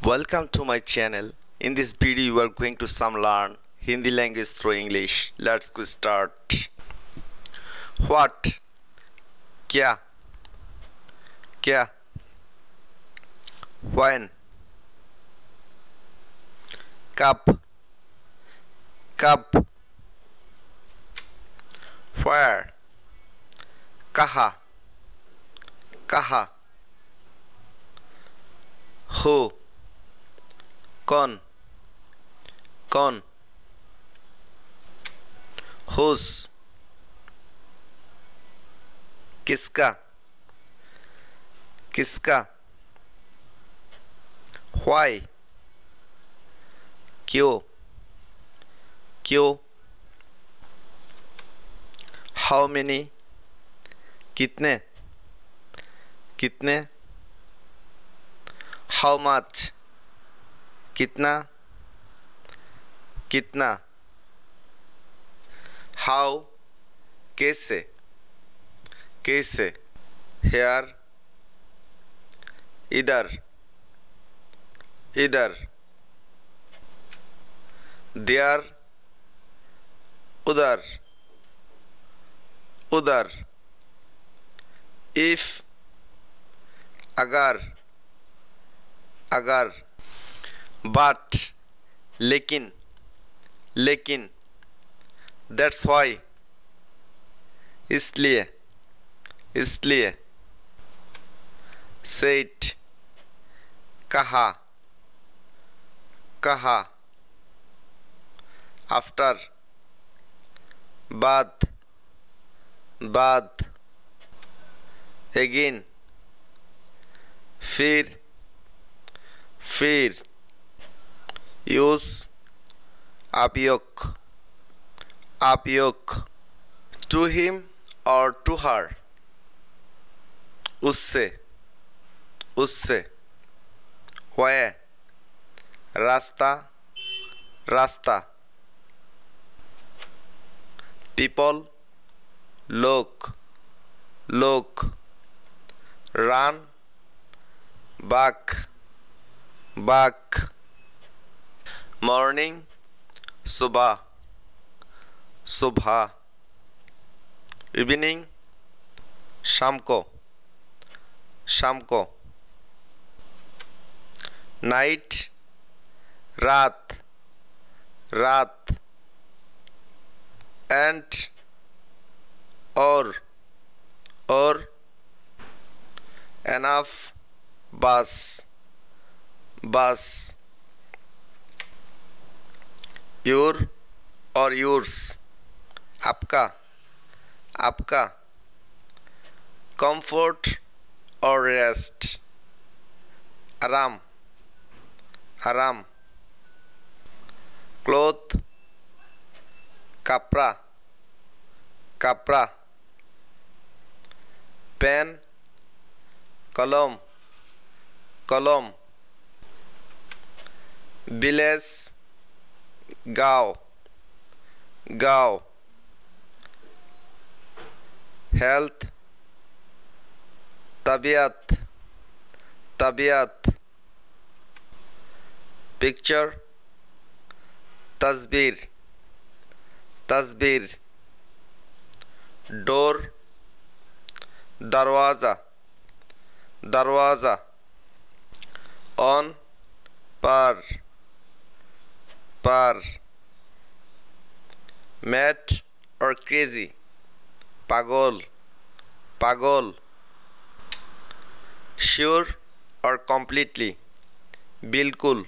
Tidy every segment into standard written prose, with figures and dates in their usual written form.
Welcome to my channel. In this video you are going to some learn Hindi language through English. Let's go start. What? Kya? Kya? When? Kab? Kab? Where? Kaha? Kaha? Who? कौन कौन whose किसका किसका why क्यों क्यों how many कितने कितने how much कितना कितना how कैसे कैसे here इधर इधर there उधर उधर if अगर अगर but लेकिन लेकिन that's why इसलिए इसलिए said कहा कहा after बाद बाद again फिर use आपयोग to him or to her उससे उससे where रास्ता रास्ता people लोग run back morning Subah evening Shaamko night Raat and or enough bus your or yours आपका comfort or rest आराम cloth kapra pen kalam village Gaow health Tabiyat picture tasbir door darwaza on par mad or crazy pagol sure or completely bilkul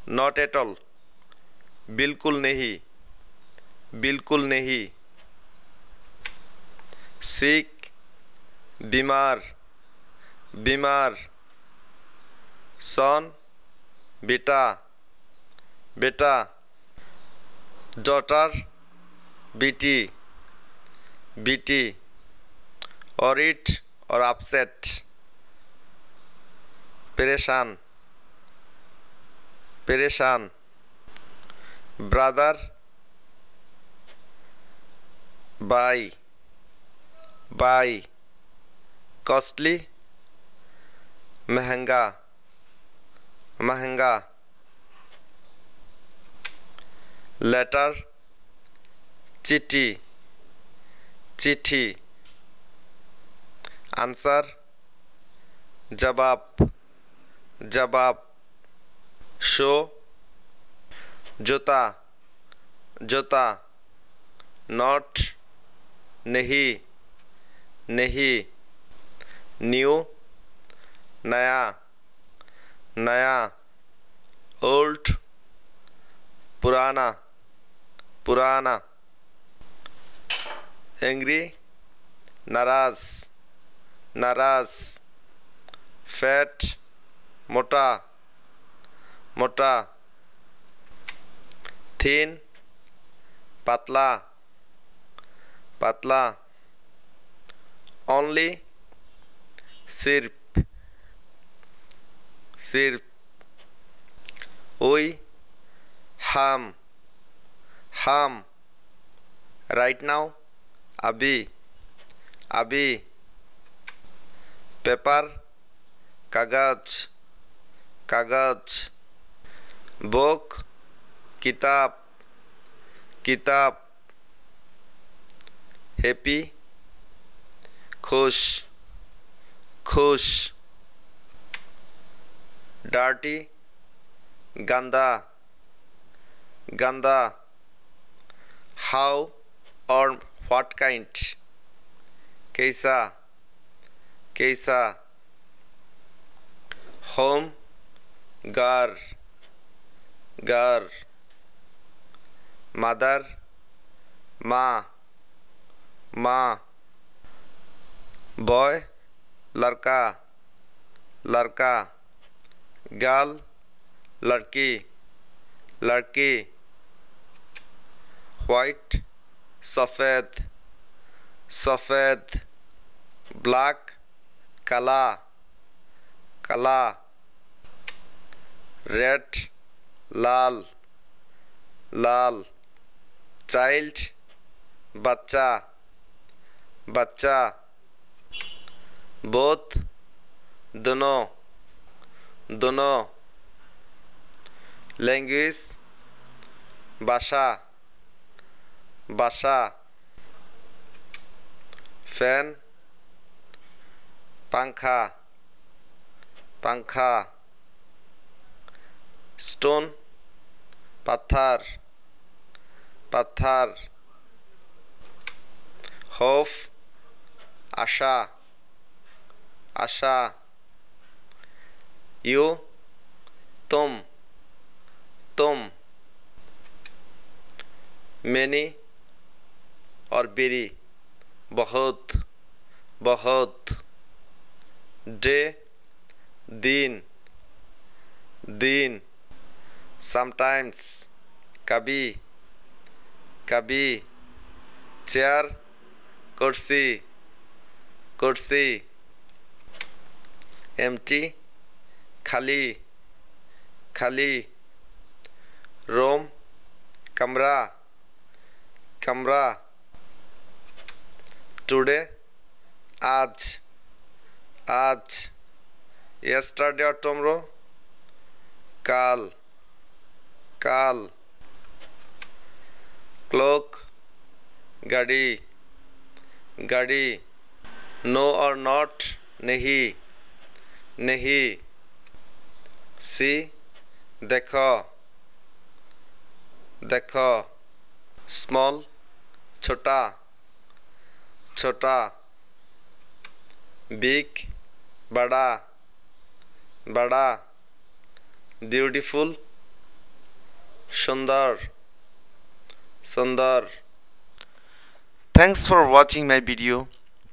not at all बिल्कुल नहीं sick बीमार son बेटा daughter बेटी worried or upset परेशान brother Bhaai costly Mahanga, Mahanga. Letter, Chitti, Chitti. Answer, Jawab, Jawab. Show, Joota, Joota. Not, Nahi, Nahi. New, Naya, Naya. Old, Puraana, Puraana. Angry, Naraz, Naraz. Fat, Mota, Mota. Thin, Patla, Patla. Only, Sirf, Sirf. We, Ham, Ham. Right now, Abhi, Abhi. Paper, Kagaz, Kagaz. Book, Kitab, Kitab. Happy, Khush, Khush. Dirty, Ganda, Ganda. How or what kind? Kaisa, Kaisa. Home, Gar, Gar. Mother, Ma, Ma. Boy, Larka, Larka. Girl, Larki, Larki. White, Safed, Safed. Black, Kala, Kala. Red, Lal, Lal. Child, Bacha, Bacha. Both, Dono, Dono. Language, Basha, Basha. Fan, Pankha, Pankha. Stone, Pathar, Pathar. Hoof, Aasha, Aasha. You, Tum, Tum. Many or very, बहुत, बहुत. Day, दिन, दिन. Sometimes, कभी, कभी. Chair, कुर्सी, कुर्सी. Empty, खाली, खाली. Room, कमरा, कमरा. Today, आज, आज. Yesterday or tomorrow, काल, काल. Clock, गाड़ी, गाड़ी. No or not, नहीं, नहीं. See, देखो, देखो. Small, छोटा, छोटा. Big, बड़ा, बड़ा. Beautiful, सुंदर, सुंदर. Thanks for watching my video.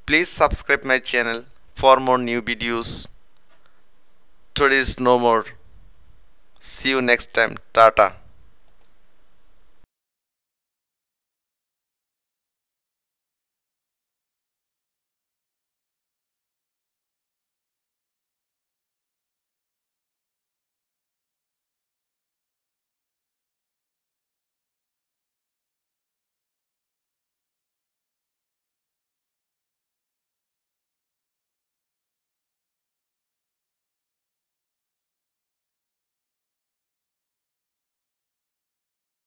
Please subscribe my channel for more new videos. Today is no more. See you next time. Tata.